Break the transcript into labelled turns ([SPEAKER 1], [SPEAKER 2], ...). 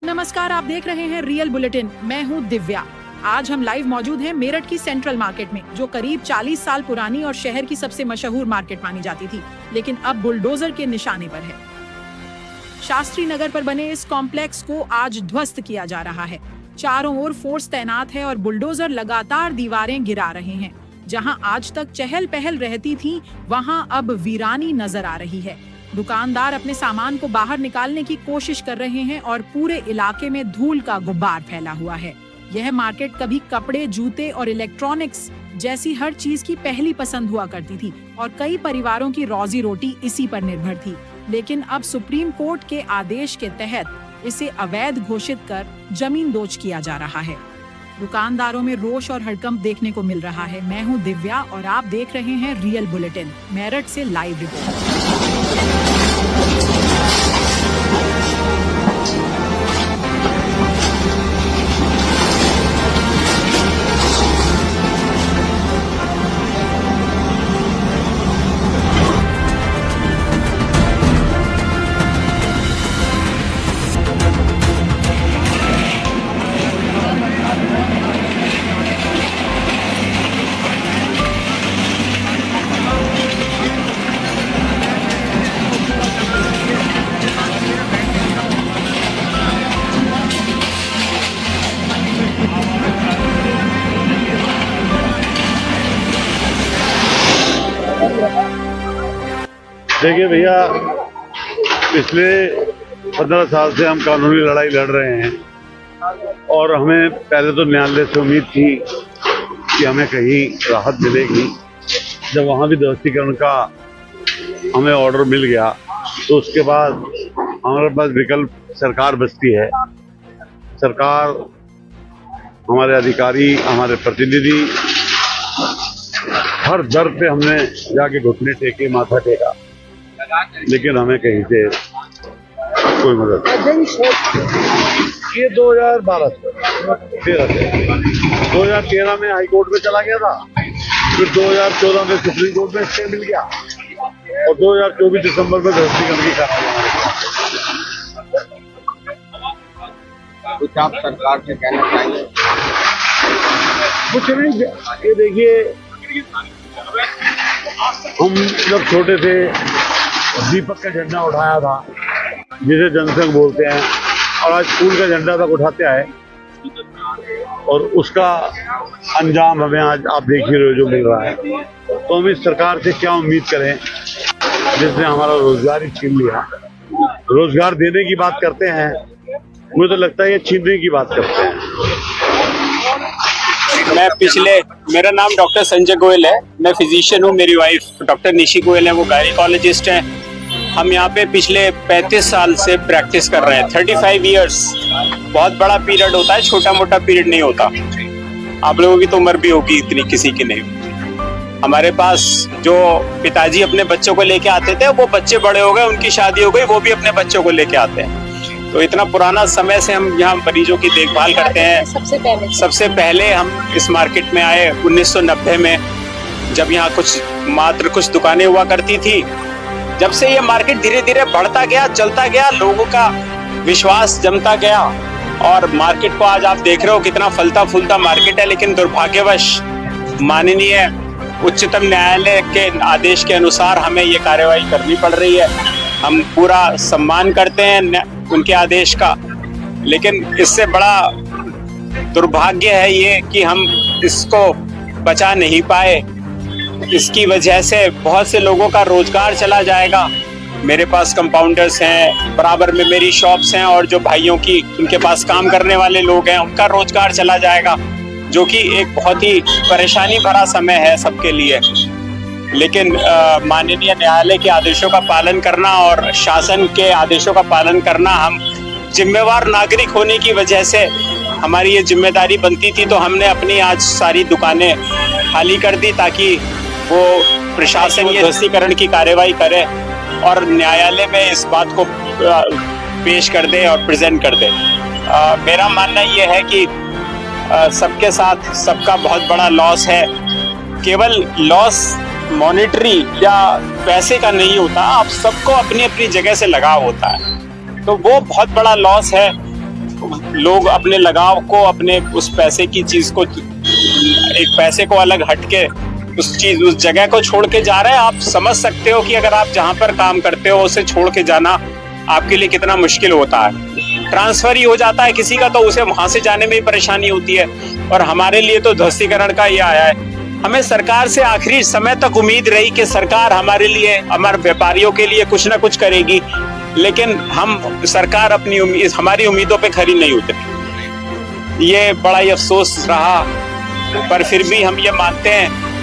[SPEAKER 1] नमस्कार, आप देख रहे हैं रियल बुलेटिन। मैं हूं दिव्या। आज हम लाइव मौजूद हैं मेरठ की सेंट्रल मार्केट में, जो करीब 40 साल पुरानी और शहर की सबसे मशहूर मार्केट मानी जाती थी, लेकिन अब बुलडोजर के निशाने पर है। शास्त्री नगर पर बने इस कॉम्प्लेक्स को आज ध्वस्त किया जा रहा है। चारों ओर फोर्स तैनात है और बुलडोजर लगातार दीवारें गिरा रहे हैं। जहां आज तक चहल पहल रहती थी, वहां अब वीरानी नजर आ रही है। दुकानदार अपने सामान को बाहर निकालने की कोशिश कर रहे हैं और पूरे इलाके में धूल का गुब्बार फैला हुआ है। यह मार्केट कभी कपड़े, जूते और इलेक्ट्रॉनिक्स जैसी हर चीज की पहली पसंद हुआ करती थी और कई परिवारों की रोजी रोटी इसी पर निर्भर थी। लेकिन अब सुप्रीम कोर्ट के आदेश के तहत इसे अवैध घोषित कर जमीन दोज किया जा रहा है। दुकानदारों में रोष और हड़कंप देखने को मिल रहा है। मैं हूं दिव्या और आप देख रहे हैं रियल बुलेटिन। मेरठ से लाइव रिपोर्ट।
[SPEAKER 2] देखिए भैया, पिछले 15 साल से हम कानूनी लड़ाई लड़ रहे हैं और हमें पहले तो न्यायालय से उम्मीद थी कि हमें कहीं राहत मिलेगी। जब वहाँ भी ध्वस्तीकरण का हमें ऑर्डर मिल गया तो उसके बाद हमारे पास विकल्प सरकार बचती है। सरकार, हमारे अधिकारी, हमारे प्रतिनिधि, हर दर पे हमने जाके घुटने टेके, माथा टेका, लेकिन हमें कहीं से कोई मदद नहीं। ये 2013 में हाई कोर्ट में चला गया था, फिर 2014 में सुप्रीम कोर्ट में स्टे मिल गया और 2024 दिसंबर में ध्वस्तीकरण की कार्रवाई।
[SPEAKER 3] कुछ आप सरकार से कहना चाहिए?
[SPEAKER 2] कुछ नहीं, ये देखिए, हम जब छोटे थे दीपक का झंडा उठाया था, जिसे जनसंघ बोलते हैं, और आज फूल का झंडा तक उठाते आए और उसका अंजाम हमें आज आप देख ही रहे हो जो मिल रहा है। तो हम इस सरकार से क्या उम्मीद करें जिसने हमारा रोजगार ही छीन लिया। रोजगार देने की बात करते हैं, मुझे तो लगता है ये छीनने की बात करते हैं।
[SPEAKER 4] मेरा नाम डॉक्टर संजय गोयल है। मैं फिजिशियन हूँ। मेरी वाइफ डॉक्टर निशी गोयल है, वो गायनिकोलॉजिस्ट हैं। हम यहाँ पे पिछले 35 साल से प्रैक्टिस कर रहे हैं। 35 इयर्स बहुत बड़ा पीरियड होता है, छोटा मोटा पीरियड नहीं होता। आप लोगों की तो उम्र भी होगी इतनी, किसी की नहीं। हमारे पास जो पिताजी अपने बच्चों को लेके आते थे, वो बच्चे बड़े हो गए, उनकी शादी हो गई, वो भी अपने बच्चों को लेके आते हैं। तो इतना पुराना समय से हम यहाँ मरीजों की देखभाल करते हैं। सबसे पहले हम इस मार्केट में आए 1990 में, जब यहाँ मात्र कुछ दुकानें हुआ करती थी। जब से ये मार्केट धीरे धीरे बढ़ता गया, चलता गया, लोगों का विश्वास जमता गया और मार्केट को आज आप देख रहे हो कितना फलता फूलता मार्केट है। लेकिन दुर्भाग्यवश माननीय उच्चतम न्यायालय के आदेश के अनुसार हमें ये कार्रवाई करनी पड़ रही है। हम पूरा सम्मान करते हैं उनके आदेश का, लेकिन इससे बड़ा दुर्भाग्य है ये कि हम इसको बचा नहीं पाए। इसकी वजह से बहुत से लोगों का रोजगार चला जाएगा। मेरे पास कंपाउंडर्स हैं, बराबर में मेरी शॉप्स हैं, और जो भाइयों की उनके पास काम करने वाले लोग हैं, उनका रोजगार चला जाएगा, जो कि एक बहुत ही परेशानी भरा समय है सबके लिए। लेकिन माननीय न्यायालय के आदेशों का पालन करना और शासन के आदेशों का पालन करना, हम जिम्मेवार नागरिक होने की वजह से हमारी ये जिम्मेदारी बनती थी। तो हमने अपनी आज सारी दुकानें खाली कर दी ताकि वो प्रशासन ये ध्वस्तीकरण की कार्रवाई करे और न्यायालय में इस बात को पेश कर दे और प्रेजेंट कर दे। मेरा मानना ये है कि सबके साथ सबका बहुत बड़ा लॉस है। केवल लॉस मॉनेटरी या पैसे का नहीं होता, आप सबको अपनी अपनी जगह से लगाव होता है, तो वो बहुत बड़ा लॉस है। लोग अपने लगाव को, अपने उस पैसे की चीज को, एक पैसे को अलग हटके उस जगह को छोड़ के जा रहे हैं। आप समझ सकते हो कि अगर आप जहाँ पर काम करते हो उसे छोड़ के जाना आपके लिए कितना मुश्किल होता है। ट्रांसफर ही हो जाता है किसी का तो उसे वहां से जाने में ही परेशानी होती है, और हमारे लिए तो ध्वस्तीकरण का ये आया है। हमें सरकार से आखिरी समय तक उम्मीद रही कि सरकार हमारे लिए, हमारे व्यापारियों के लिए कुछ ना कुछ करेगी, लेकिन सरकार हमारी उम्मीदों पे खरी नहीं उतरी। ये बड़ा ही अफसोस रहा, पर फिर भी हम ये मानते हैं